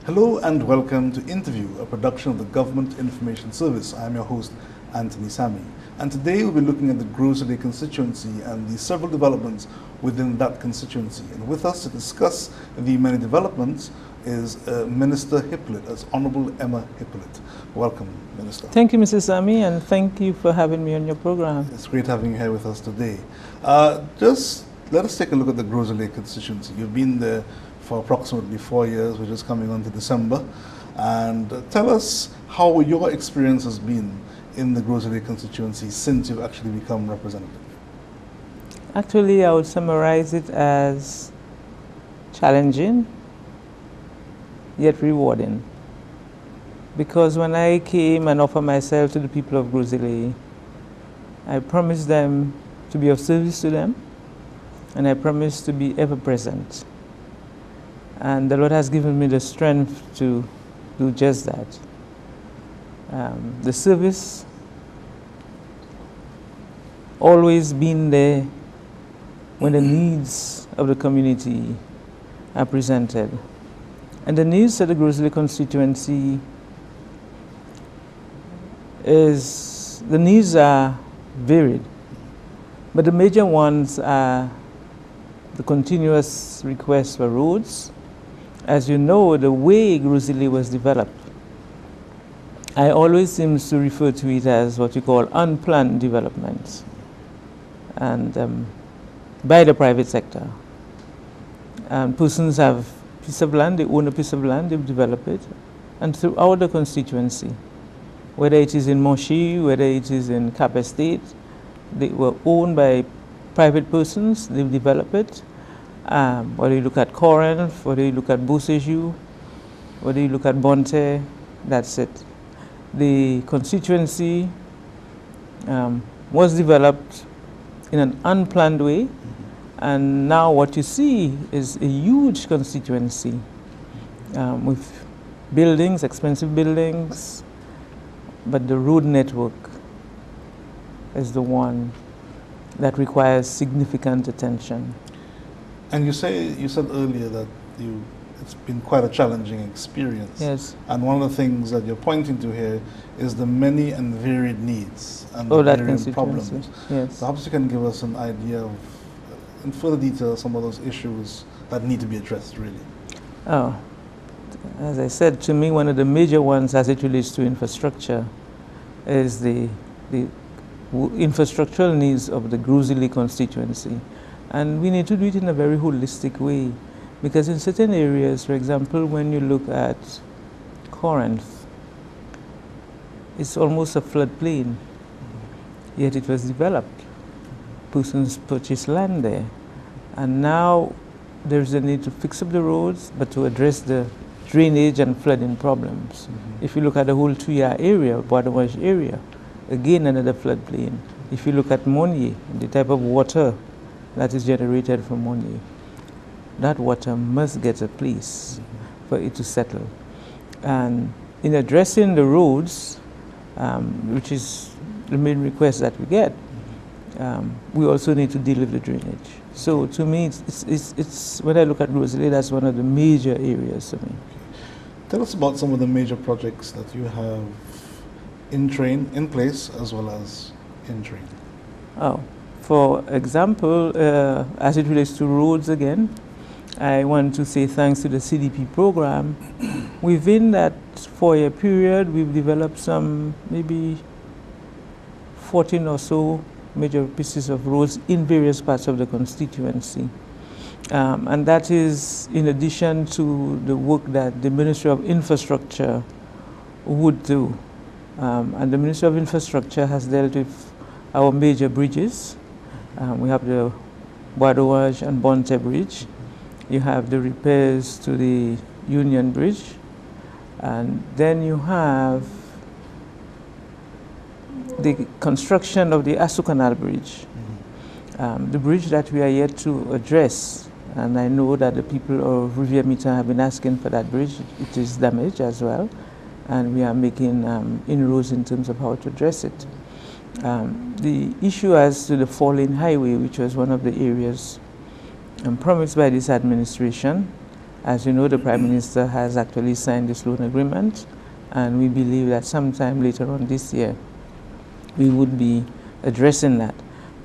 Hello and welcome to Interview, a production of the Government Information Service. I am your host, Anthony Sammie. And today we'll be looking at the Gros Islet constituency and the several developments within that constituency. And with us to discuss the many developments is Minister Hippolyte, as Honorable Emma Hippolyte. Welcome, Minister. Thank you, Mrs. Sammie, and thank you for having me on your program. It's great having you here with us today. Just let us take a look at the Gros Islet constituency. You've been there for approximately 4 years, which is coming on to December. And tell us how your experience has been in the Gros Islet constituency since you've actually become representative. Actually, I would summarize it as challenging, yet rewarding. Because when I came and offered myself to the people of Gros Islet, I promised them to be of service to them, and I promised to be ever present. And the Lord has given me the strength to do just that. The service always been there when the needs of the community are presented. And the needs of the Gros Islet constituency the needs are varied, but the major ones are the continuous request for roads. As you know, the way Gros Islet was developed, I always seem to refer to it as what you call unplanned development, and by the private sector. And persons have a piece of land, they own a piece of land, they develop it, and throughout the constituency, whether it is in Moshi, whether it is in Cap Estate, they were owned by private persons, they develop it. Whether you look at Corinth, whether you look at Beausejour, whether you look at Bonte, that's it. The constituency was developed in an unplanned way, and now what you see is a huge constituency with buildings, expensive buildings, but the road network is the one that requires significant attention. And you said earlier that it's been quite a challenging experience. Yes. And one of the things that you're pointing to here is the many and varied needs and the varying problems. Yes. Perhaps you can give us an idea of, in further detail, some of those issues that need to be addressed, really. Oh, as I said, to me, one of the major ones as it relates to infrastructure is the infrastructural needs of the Gros Islet constituency. And we need to do it in a very holistic way, because in certain areas, for example, when you look at Corinth, it's almost a floodplain, yet it was developed. Persons purchased land there, and now there's a need to fix up the roads, but to address the drainage and flooding problems. If you look at the whole Tuya area, Bois area, again another floodplain. If you look at Monnier, the type of water that is generated from Monnier, that water must get a place for it to settle. And in addressing the roads, which is the main request that we get, we also need to deal with the drainage. So to me, it's when I look at Gros Islet, that's one of the major areas for me. Tell us about some of the major projects that you have in place as well as in train. Oh. For example, as it relates to roads again, I want to say thanks to the CDP program. Within that 4-year period, we've developed some maybe 14 or so major pieces of roads in various parts of the constituency. And that is in addition to the work that the Ministry of Infrastructure would do. And the Ministry of Infrastructure has dealt with our major bridges. We have the Bois and Bonte Bridge. You have the repairs to the Union Bridge. And then you have the construction of the Asu Canal Bridge. The bridge that we are yet to address, and I know that the people of Rivière Mita have been asking for that bridge. It is damaged as well, and we are making inroads in terms of how to address it. The issue as to the four-lane highway, which was one of the areas promised by this administration, As you know, the Prime Minister has actually signed this loan agreement, and we believe that sometime later on this year, we would be addressing that.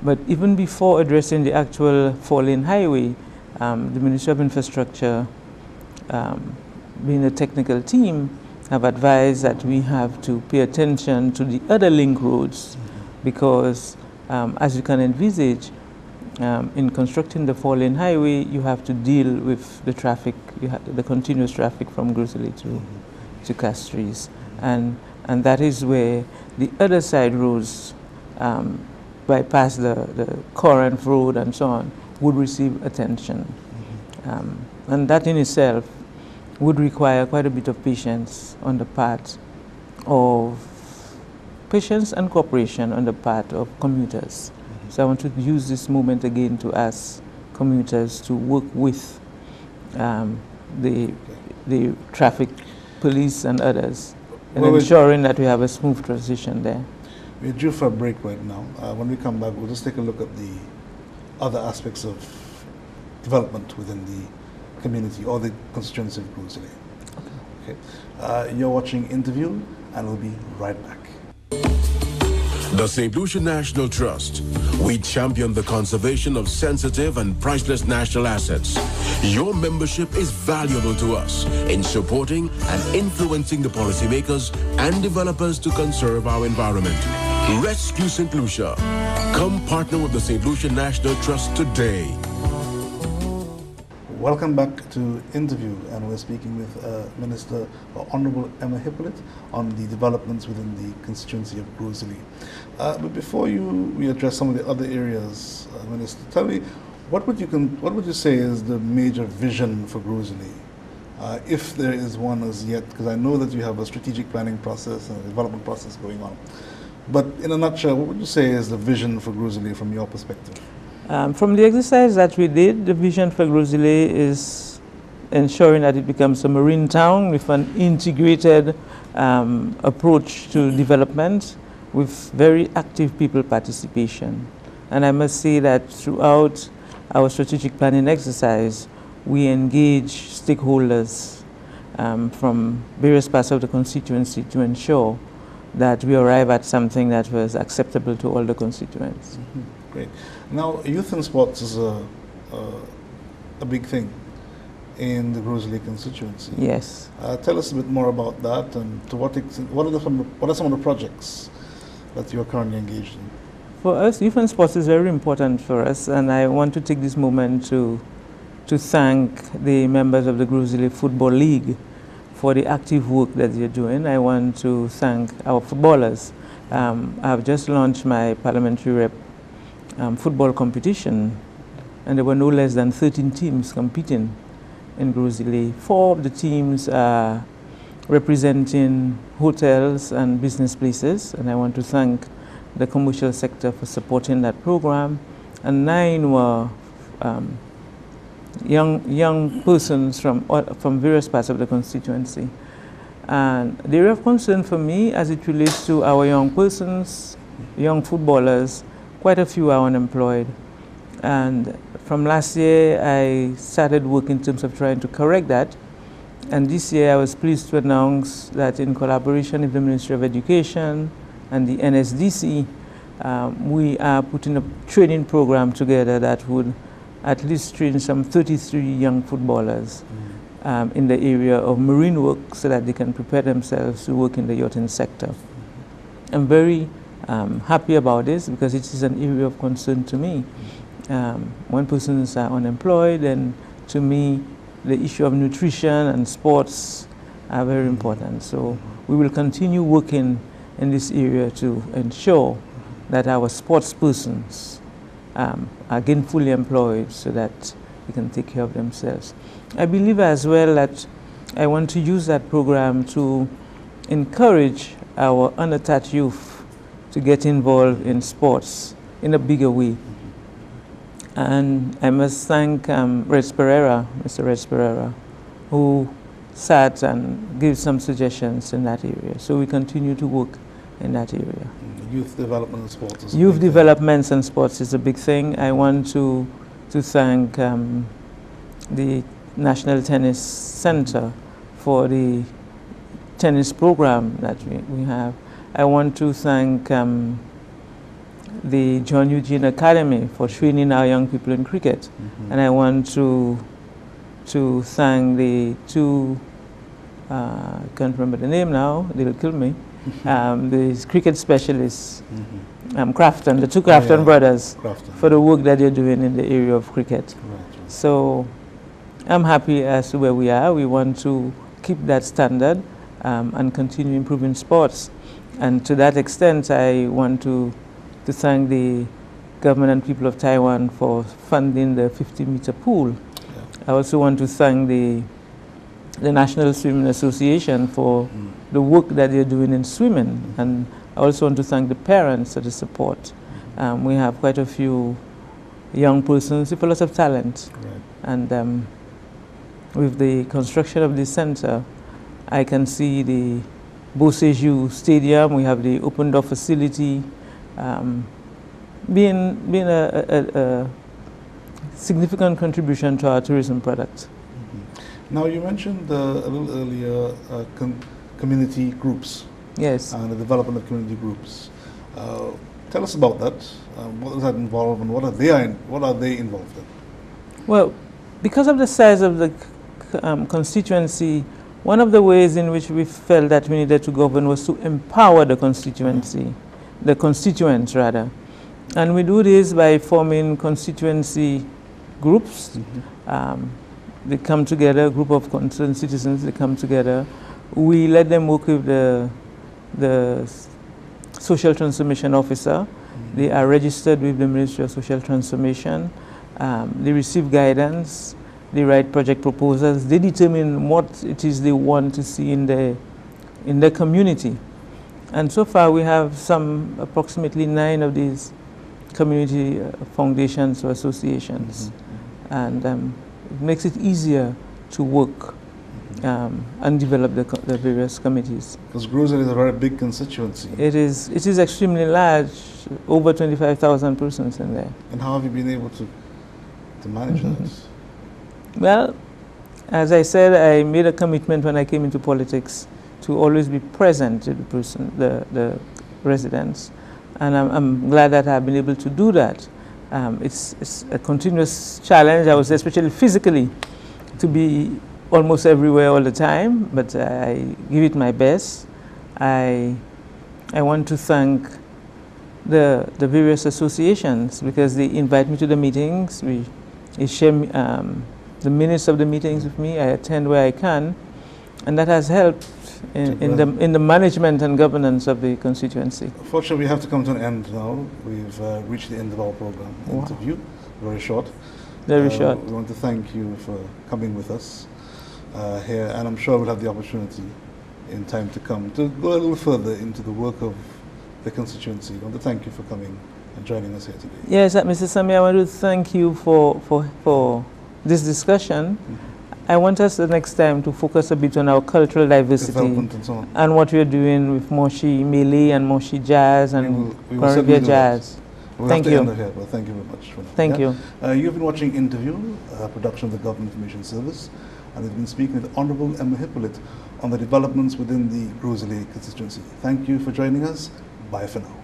But even before addressing the actual four-lane highway, the Ministry of Infrastructure, being a technical team, have advised that we have to pay attention to the other link roads, because as you can envisage, in constructing the four-lane highway, you have to deal with the traffic, the continuous traffic from Gros Islet to Castries. And that is where the other side roads, bypass the Corinth Road and so on, would receive attention. And that in itself would require quite a bit of patience on the part of patience and cooperation on the part of commuters. So I want to use this moment again to ask commuters to work with the traffic police and others in ensuring that we have a smooth transition there. We're due for a break right now. When we come back, we'll just take a look at the other aspects of development within the community or the constituency of Gros Islet. Okay. You're watching Interview, and we'll be right back. The St. Lucia National Trust. We champion the conservation of sensitive and priceless national assets. Your membership is valuable to us in supporting and influencing the policymakers and developers to conserve our environment. Rescue St. Lucia. Come partner with the St. Lucia National Trust today. Welcome back to Interview, and we're speaking with Minister Honorable Emma Hippolyte on the developments within the constituency of Gros Islet. But before we address some of the other areas, Minister, tell me, what would you say is the major vision for Gros Islet, if there is one as yet? Because I know that you have a strategic planning process and a development process going on. But in a nutshell, what would you say is the vision for Gros Islet from your perspective? From the exercise that we did, the vision for Gros Islet is ensuring that it becomes a marine town with an integrated approach to development with very active people participation. And I must say that throughout our strategic planning exercise, we engage stakeholders from various parts of the constituency to ensure that we arrive at something that was acceptable to all the constituents. Mm-hmm. Great. Now, youth and sports is a big thing in the Gros Islet constituency. Yes. Tell us a bit more about that, and to what extent, what are some of the projects that you are currently engaged in? For us, youth and sports is very important for us, and I want to take this moment to thank the members of the Gros Islet Football League for the active work that they're doing. I want to thank our footballers. I've just launched my parliamentary rep football competition, and there were no less than 13 teams competing in Gros Islet. 4 of the teams are representing hotels and business places, and I want to thank the commercial sector for supporting that program. And 9 were young persons from various parts of the constituency. And the area of concern for me, as it relates to our young persons, young footballers, quite a few are unemployed. And from last year, I started work in terms of trying to correct that. And this year, I was pleased to announce that in collaboration with the Ministry of Education and the NSDC, we are putting a training program together that would at least train some 33 young footballers in the area of marine work so that they can prepare themselves to work in the yachting sector. I'm very happy about this because it is an area of concern to me. When persons are unemployed, and to me, the issue of nutrition and sports are very important. So we will continue working in this area to ensure that our sports persons are gainfully employed so that they can take care of themselves. I believe as well that I want to use that program to encourage our unattached youth to get involved in sports in a bigger way. And I must thank Mr. Reg Pereira, who sat and gave some suggestions in that area. So we continue to work in that area. Youth development and sports is Youth developments and sports is a big thing. I want to thank the National Tennis Center for the tennis program that we have. I want to thank the John Eugene Academy for training our young people in cricket. And I want to thank the two, I can't remember the name now, they'll kill me, the cricket specialists, Crafton, the two Crafton brothers, for the work that they're doing in the area of cricket. Right. So I'm happy as to where we are. We want to keep that standard and continue improving sports. And to that extent, I want to thank the government and people of Taiwan for funding the 50-meter pool. I also want to thank the National Swimming Association for the work that they're doing in swimming. And I also want to thank the parents for the support. We have quite a few young persons with a lot of talent. And with the construction of this center, I can see the Beausejour Stadium, we have the open door facility, being a significant contribution to our tourism product. Now you mentioned a little earlier community groups. Yes. And the development of community groups. Tell us about that. What does that involve, and what are they involved in? Well, because of the size of the constituency, one of the ways in which we felt that we needed to govern was to empower the constituency, the constituents rather. And we do this by forming constituency groups. They come together, a group of concerned citizens, they come together. We let them work with the social transformation officer. They are registered with the Ministry of Social Transformation. They receive guidance. They write project proposals. They determine what it is they want to see in the community. And so far we have approximately 9 of these community foundations or associations. And it makes it easier to work and develop the various committees. Because Gros Islet is a very big constituency. It is extremely large, over 25,000 persons in there. And how have you been able to manage that? Well, as I said, I made a commitment when I came into politics to always be present to the residents. And I'm glad that I've been able to do that. It's a continuous challenge. I was especially physically to be almost everywhere all the time, but I give it my best. I want to thank the various associations because they invite me to the meetings. They share the minutes of the meetings with me. I attend where I can, and that has helped in the management and governance of the constituency. Unfortunately, we have to come to an end now. We've reached the end of our program interview. Very short. Very short. We want to thank you for coming with us here, and I'm sure we'll have the opportunity in time to come to go a little further into the work of the constituency. I want to thank you for coming and joining us here today. Yes, Mr. Sammie, I want to thank you for this discussion. I want us the next time to focus a bit on our cultural diversity and so on. And what we're doing with Moshi Melee and Moshi Jazz and Caribbean Jazz. Thank you. Here, well, thank you very much. Thank you. You've been watching Interview, a production of the Government Information Service, and we've been speaking with Honourable Emma Hippolyte on the developments within the Gros Islet constituency. Thank you for joining us. Bye for now.